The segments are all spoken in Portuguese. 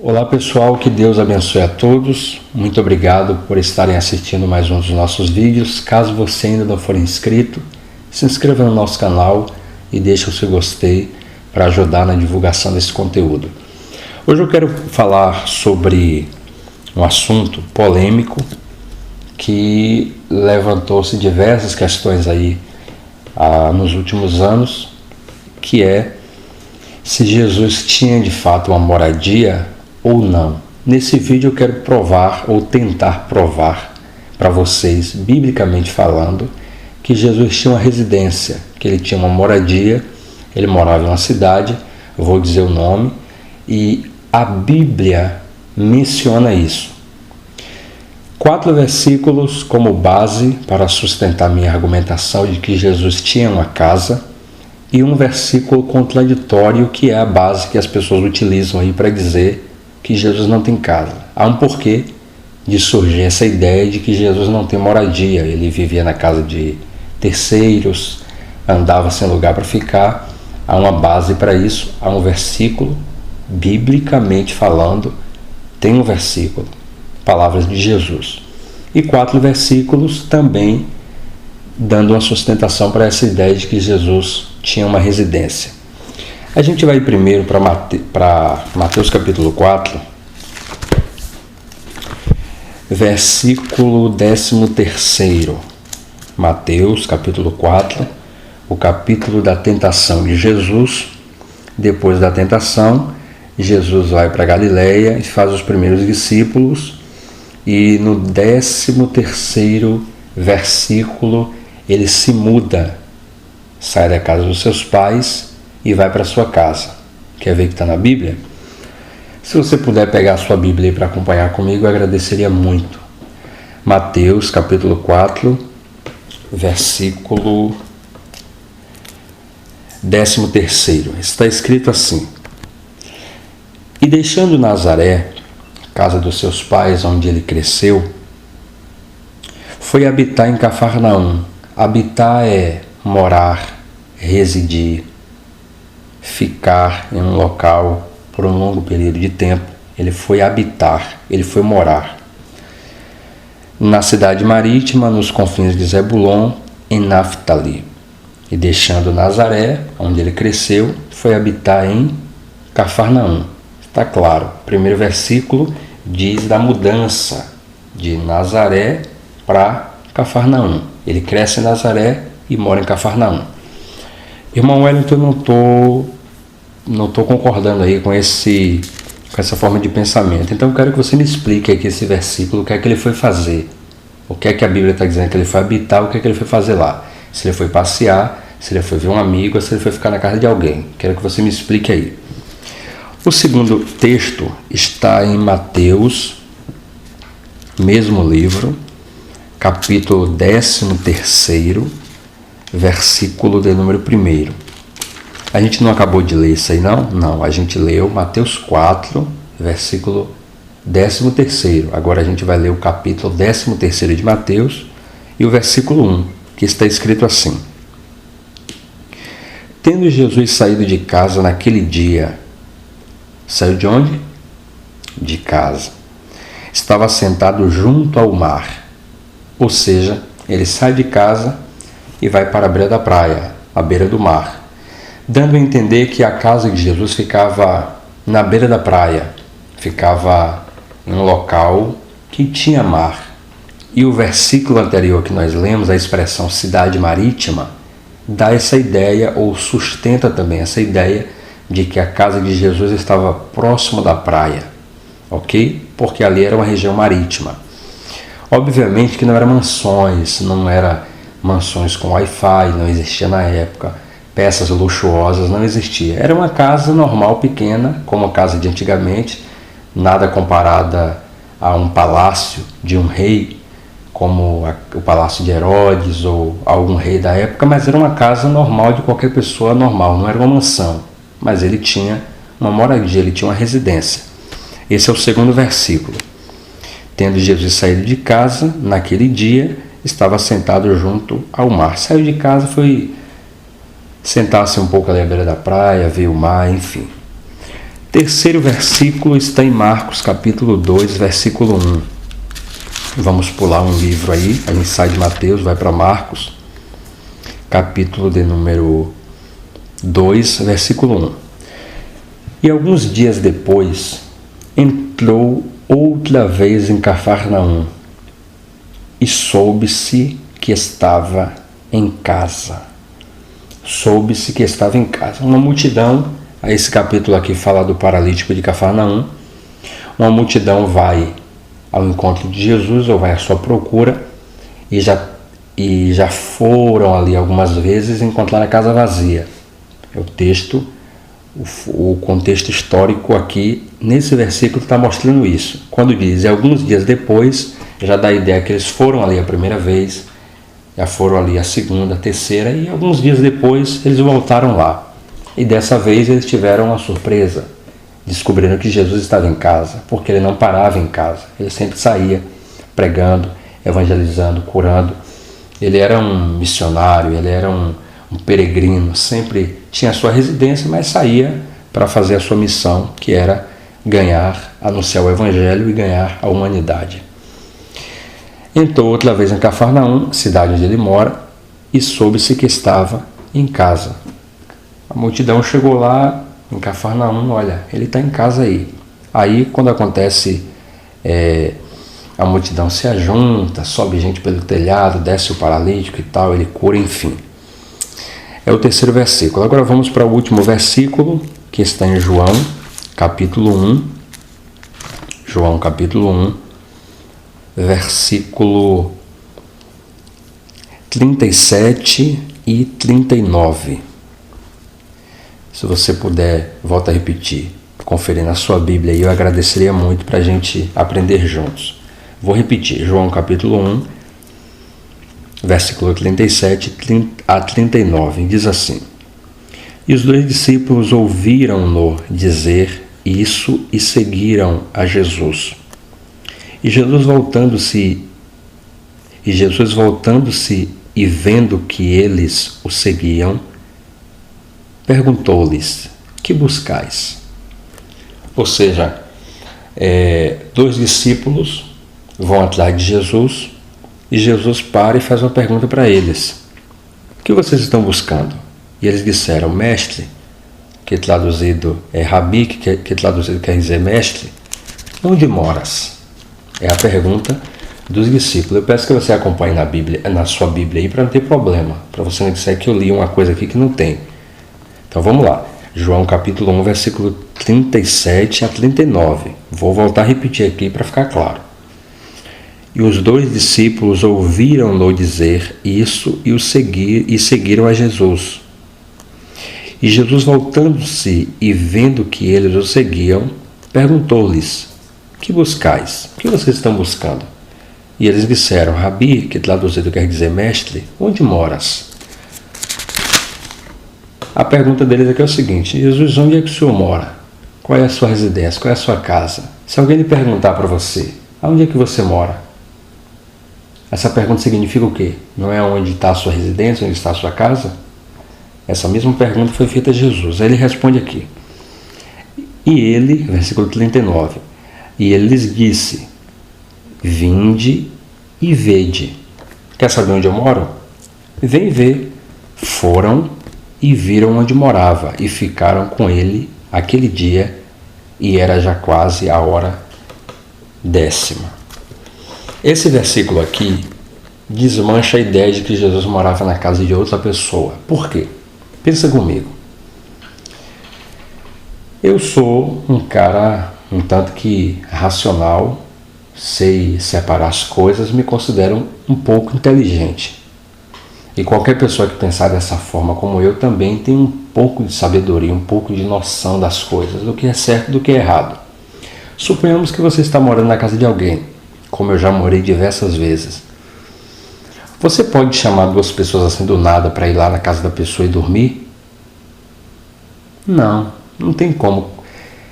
Olá pessoal, que Deus abençoe a todos. Muito obrigado por estarem assistindo mais um dos nossos vídeos. Caso você ainda não for inscrito, se inscreva no nosso canal e deixe o seu gostei para ajudar na divulgação desse conteúdo. Hoje eu quero falar sobre um assunto polêmico que levantou-se diversas questões aí nos últimos anos, que é se Jesus tinha de fato uma moradia ou não. Nesse vídeo eu quero provar ou tentar provar para vocês, biblicamente falando, que Jesus tinha uma residência, que ele tinha uma moradia, ele morava em uma cidade, eu vou dizer o nome, e a Bíblia menciona isso. 4 versículos como base para sustentar minha argumentação de que Jesus tinha uma casa, e um versículo contraditório que é a base que as pessoas utilizam aí para dizer que Jesus não tem casa. Há um porquê de surgir essa ideia de que Jesus não tem moradia, ele vivia na casa de terceiros, andava sem lugar para ficar. Há uma base para isso, há um versículo, biblicamente falando, tem um versículo, palavras de Jesus, e 4 versículos também dando uma sustentação para essa ideia de que Jesus tinha uma residência. A gente vai primeiro para Mateus capítulo 4, versículo 13º. Mateus capítulo 4, o capítulo da tentação de Jesus. Depois da tentação, Jesus vai para Galileia e faz os primeiros discípulos, e no 13º versículo ele se muda, sai da casa dos seus pais e vai para sua casa. Quer ver que está na Bíblia? Se você puder pegar a sua Bíblia para acompanhar comigo, eu agradeceria muito. Mateus capítulo 4, versículo 13º. Está escrito assim: E deixando Nazaré, casa dos seus pais, onde ele cresceu, foi habitar em Cafarnaum. Habitar é morar, residir, ficar em um local por um longo período de tempo. Ele foi habitar, ele foi morar. Na cidade marítima, nos confins de Zebulon, em Naftali. E deixando Nazaré, onde ele cresceu, foi habitar em Cafarnaum. Está claro, o primeiro versículo diz da mudança de Nazaré para Cafarnaum. Ele cresce em Nazaré e mora em Cafarnaum. Irmão Wellington, eu não tô concordando aí com essa forma de pensamento. Então eu quero que você me explique aqui esse versículo, o que é que ele foi fazer. O que é que a Bíblia está dizendo que ele foi habitar, o que é que ele foi fazer lá. Se ele foi passear, se ele foi ver um amigo, ou se ele foi ficar na casa de alguém. Quero que você me explique aí. O segundo texto está em Mateus, mesmo livro, capítulo 13º, versículo de número 1. A gente não acabou de ler isso aí, não? Não, a gente leu Mateus 4, versículo 13º. Agora a gente vai ler o capítulo 13º de Mateus e o versículo 1, que está escrito assim: Tendo Jesus saído de casa naquele dia, saiu de onde? De casa. Estava sentado junto ao mar. Ou seja, ele sai de casa e vai para a beira da praia, à beira do mar, dando a entender que a casa de Jesus ficava na beira da praia, ficava em um local que tinha mar. E o versículo anterior que nós lemos, a expressão cidade marítima, dá essa ideia, ou sustenta também essa ideia, de que a casa de Jesus estava próximo da praia, ok? Porque ali era uma região marítima. Obviamente que não eram mansões, não era mansões com Wi-Fi, não existia na época, peças luxuosas, não existia. Era uma casa normal, pequena, como a casa de antigamente, nada comparada a um palácio de um rei, como o palácio de Herodes ou algum rei da época, mas era uma casa normal de qualquer pessoa normal, não era uma mansão, mas ele tinha uma moradia, ele tinha uma residência. Esse é o segundo versículo. Tendo Jesus saído de casa, naquele dia, estava sentado junto ao mar. Saiu de casa, foi sentar-se um pouco ali à beira da praia, ver o mar, enfim. Terceiro versículo está em Marcos, capítulo 2, versículo 1. Vamos pular um livro aí, a gente sai de Mateus, vai para Marcos, capítulo de número 2, versículo 1. E alguns dias depois, entrou outra vez em Cafarnaum, e soube-se que estava em casa. Soube-se que estava em casa. Uma multidão, esse capítulo aqui fala do paralítico de Cafarnaum, uma multidão vai ao encontro de Jesus, ou vai à sua procura, e já foram ali algumas vezes encontrar a casa vazia. É o texto, o contexto histórico aqui, nesse versículo está mostrando isso. Quando diz, alguns dias depois, já dá a ideia que eles foram ali a primeira vez, já foram ali a segunda, a terceira, e alguns dias depois eles voltaram lá. E dessa vez eles tiveram uma surpresa, descobriram que Jesus estava em casa, porque ele não parava em casa, ele sempre saía pregando, evangelizando, curando. Ele era um missionário, ele era um peregrino, sempre tinha a sua residência, mas saía para fazer a sua missão, que era ganhar, anunciar o evangelho e ganhar a humanidade. Entrou outra vez em Cafarnaum, cidade onde ele mora, e soube-se que estava em casa. A multidão chegou lá em Cafarnaum, olha, ele está em casa aí. Aí, quando acontece, a multidão se ajunta, sobe gente pelo telhado, desce o paralítico e tal, ele cura, enfim. É o terceiro versículo. Agora vamos para o último versículo, que está em João, capítulo 1. João, capítulo 1, versículo 37 e 39. Se você puder, volta a repetir, conferir na sua Bíblia, e eu agradeceria muito para a gente aprender juntos. Vou repetir, João capítulo 1, versículo 37 a 39, diz assim: E os 2 discípulos ouviram-no dizer isso e seguiram a Jesus. E Jesus voltando-se e vendo que eles o seguiam, perguntou-lhes: que buscais? Ou seja, 2 discípulos vão atrás de Jesus e Jesus para e faz uma pergunta para eles: o que vocês estão buscando? E eles disseram: mestre, que traduzido é rabi, que traduzido quer dizer mestre, onde moras? É a pergunta dos discípulos. Eu peço que você acompanhe na sua Bíblia aí, para não ter problema, para você não disser que eu li uma coisa aqui que não tem. Então vamos lá, João capítulo 1, versículo 37 a 39. Vou voltar a repetir aqui para ficar claro. E os 2 discípulos ouviram-no dizer isso e seguiram a Jesus. E Jesus, voltando-se e vendo que eles o seguiam, perguntou-lhes: que buscais? O que vocês estão buscando? E eles disseram: rabi, que traduzido quer dizer mestre, onde moras? A pergunta deles aqui é o seguinte: Jesus, onde é que o senhor mora? Qual é a sua residência? Qual é a sua casa? Se alguém lhe perguntar para você: aonde é que você mora? Essa pergunta significa o quê? Não é onde está a sua residência, onde está a sua casa? Essa mesma pergunta foi feita a Jesus. Aí ele responde aqui. E ele, versículo 39, e ele lhes disse: vinde e vede. Quer saber onde eu moro? Vem ver. Foram e viram onde morava, e ficaram com ele aquele dia, e era já quase a hora 10ª. Esse versículo aqui desmancha a ideia de que Jesus morava na casa de outra pessoa. Por quê? Pensa comigo. Eu sou um cara um tanto que racional, sei separar as coisas, me considero um pouco inteligente. E qualquer pessoa que pensar dessa forma como eu também tem um pouco de sabedoria, um pouco de noção das coisas, do que é certo e do que é errado. Suponhamos que você está morando na casa de alguém, como eu já morei diversas vezes. Você pode chamar 2 pessoas assim do nada para ir lá na casa da pessoa e dormir? Não, não tem como.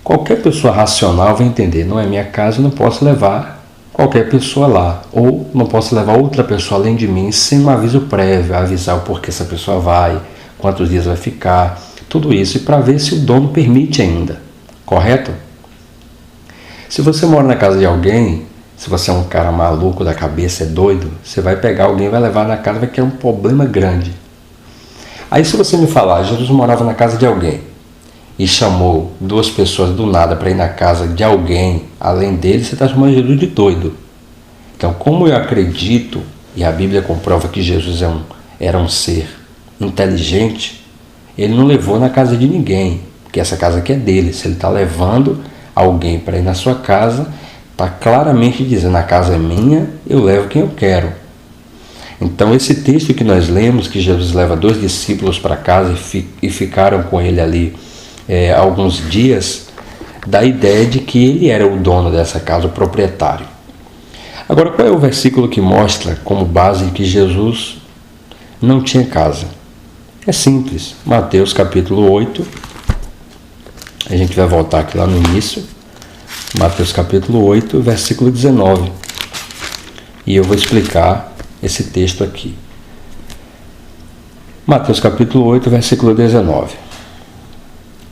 Qualquer pessoa racional vai entender: não é minha casa, eu não posso levar qualquer pessoa lá, ou não posso levar outra pessoa além de mim sem um aviso prévio, avisar o porquê essa pessoa vai, quantos dias vai ficar, tudo isso, e para ver se o dono permite ainda. correto? Se você mora na casa de alguém, se você é um cara maluco da cabeça, é doido, você vai pegar alguém, vai levar na casa, vai criar um problema grande. Aí se você me falar, Jesus morava na casa de alguém e chamou 2 pessoas do nada para ir na casa de alguém, além dele, você está chamando Jesus de doido. Então, como eu acredito, e a Bíblia comprova que Jesus era um ser inteligente, ele não levou na casa de ninguém, porque essa casa aqui é dele. Se ele está levando alguém para ir na sua casa, está claramente dizendo, a casa é minha, eu levo quem eu quero. Então esse texto que nós lemos, que Jesus leva 2 discípulos para casa e ficaram com ele ali alguns dias, dá a ideia de que ele era o dono dessa casa, o proprietário. Agora, qual é o versículo que mostra como base que Jesus não tinha casa? É simples, Mateus capítulo 8, a gente vai voltar aqui lá no início, Mateus capítulo 8, versículo 19, e eu vou explicar esse texto aqui. Mateus capítulo 8, versículo 19.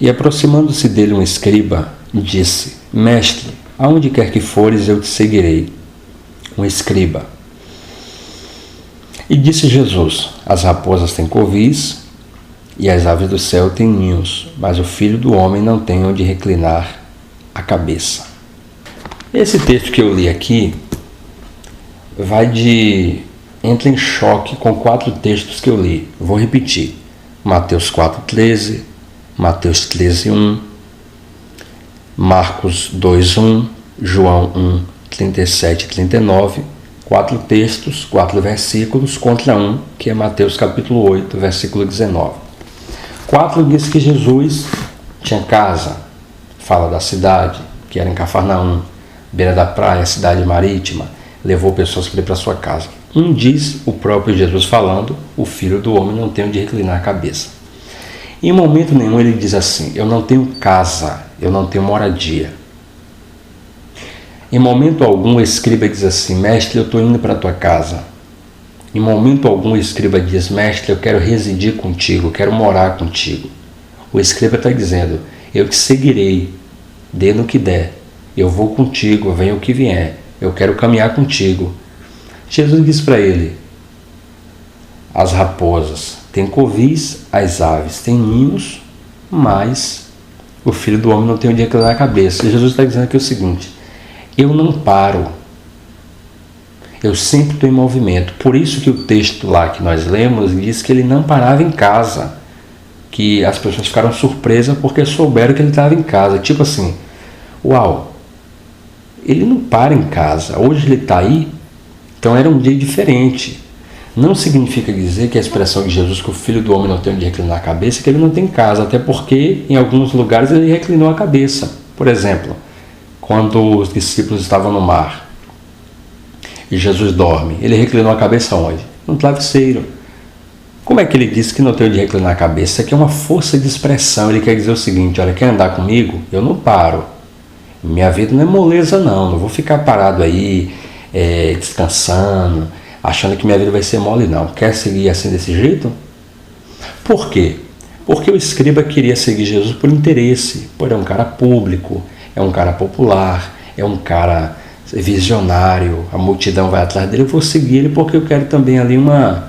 E aproximando-se dele um escriba, disse, Mestre, aonde quer que fores, eu te seguirei. Um escriba. E disse Jesus, as raposas têm covis e as aves do céu têm ninhos, mas o Filho do Homem não tem onde reclinar a cabeça. Esse texto que eu li aqui entra em choque com 4 textos que eu li. Vou repetir. Mateus 4,13, Mateus 13,1, Marcos 2,1, João 1, 37 e 39, 4 textos, 4 versículos contra um, que é Mateus capítulo 8, versículo 19. 4 diz que Jesus tinha casa, fala da cidade, que era em Cafarnaum, beira da praia, cidade marítima, levou pessoas para ir para sua casa. Um diz, o próprio Jesus falando, o Filho do Homem não tem onde reclinar a cabeça. Em momento nenhum ele diz assim, eu não tenho casa, eu não tenho moradia. Em momento algum o escriba diz assim, mestre, eu estou indo para a tua casa. Em momento algum o escriba diz, mestre, eu quero residir contigo, eu quero morar contigo. O escriba está dizendo, eu te seguirei, dê no que der, eu vou contigo, venha o que vier, eu quero caminhar contigo. Jesus diz para ele, as raposas têm covis, as aves têm ninhos, mas o Filho do Homem não tem onde reclinar a cabeça. E Jesus está dizendo aqui o seguinte, eu não paro, eu sempre estou em movimento. Por isso que o texto lá que nós lemos diz que ele não parava em casa, que as pessoas ficaram surpresas porque souberam que ele estava em casa. Tipo assim, uau, ele não para em casa, hoje ele está aí, então era um dia diferente. Não significa dizer que a expressão de Jesus que o Filho do Homem não tem onde reclinar a cabeça, que ele não tem casa, até porque em alguns lugares ele reclinou a cabeça. Por exemplo, quando os discípulos estavam no mar e Jesus dorme, ele reclinou a cabeça onde? No travesseiro. Como é que ele disse que não tem onde reclinar a cabeça? Isso aqui é uma força de expressão. Ele quer dizer o seguinte, olha, quer andar comigo? Eu não paro. Minha vida não é moleza não vou ficar parado aí, descansando, achando que minha vida vai ser mole não. Quer seguir assim desse jeito? Por quê? Porque o escriba queria seguir Jesus por interesse, por é um cara público, é um cara popular, é um cara visionário, a multidão vai atrás dele, eu vou seguir ele porque eu quero também ali uma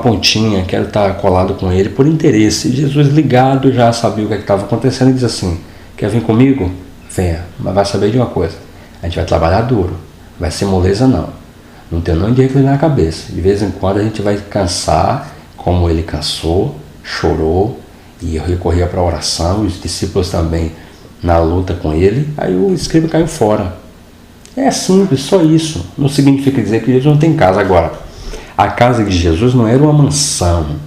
pontinha, quero estar colado com ele por interesse. E Jesus ligado já sabia o que estava acontecendo e diz assim, quer vir comigo? Venha, mas vai saber de uma coisa, a gente vai trabalhar duro, vai ser moleza não tem onde reclinar a cabeça. De vez em quando a gente vai cansar, como ele cansou, chorou e recorria para a oração, os discípulos também na luta com ele, aí o escriba caiu fora. É simples, só isso. Não significa dizer que Jesus não tem casa. Agora, a casa de Jesus não era uma mansão,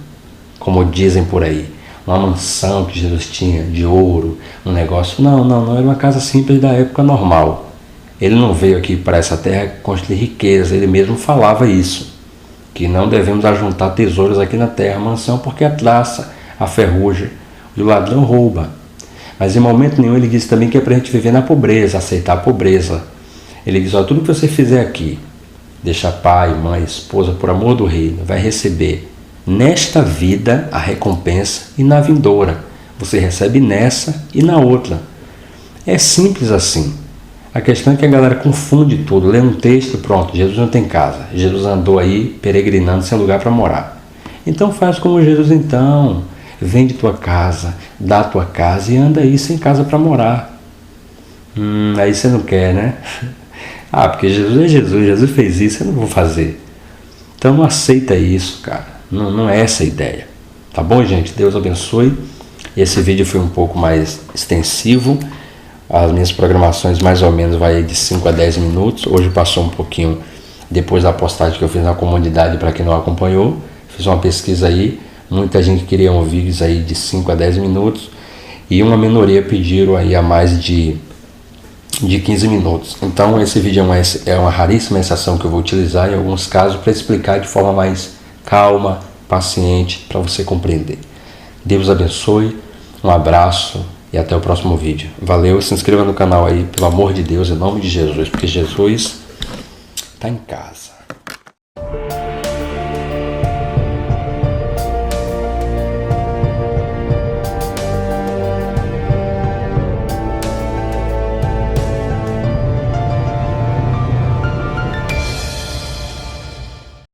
como dizem por aí, uma mansão que Jesus tinha de ouro, um negócio. Não, era uma casa simples da época normal. Ele não veio aqui para essa terra construir riqueza, ele mesmo falava isso, que não devemos ajuntar tesouros aqui na terra, mansão, porque a traça, a ferrugem e o ladrão rouba. Mas em momento nenhum ele disse também que é para a gente viver na pobreza, aceitar a pobreza. Ele diz, tudo que você fizer aqui, deixa pai, mãe, esposa, por amor do reino, vai receber nesta vida a recompensa e na vindoura. Você recebe nessa e na outra. É simples assim. A questão é que a galera confunde tudo, lê um texto e pronto, Jesus não tem casa. Jesus andou aí peregrinando sem lugar para morar. Então faz como Jesus então, vende tua casa, dá tua casa e anda aí sem casa para morar. Aí você não quer, né? Ah, porque Jesus é Jesus, Jesus fez isso, eu não vou fazer. Então não aceita isso, cara. Não é essa a ideia. Tá bom, gente? Deus abençoe. Esse vídeo foi um pouco mais extensivo. As minhas programações mais ou menos vai de 5 a 10 minutos. Hoje passou um pouquinho depois da postagem que eu fiz na comunidade, para quem não acompanhou. Fiz uma pesquisa aí. Muita gente queria vídeos aí de 5 a 10 minutos. E uma minoria pediram aí a mais de 15 minutos. Então esse vídeo é uma raríssima exceção que eu vou utilizar em alguns casos para explicar de forma mais calma, paciente, para você compreender. Deus abençoe, um abraço e até o próximo vídeo. Valeu, se inscreva no canal aí, pelo amor de Deus, em nome de Jesus, porque Jesus está em casa.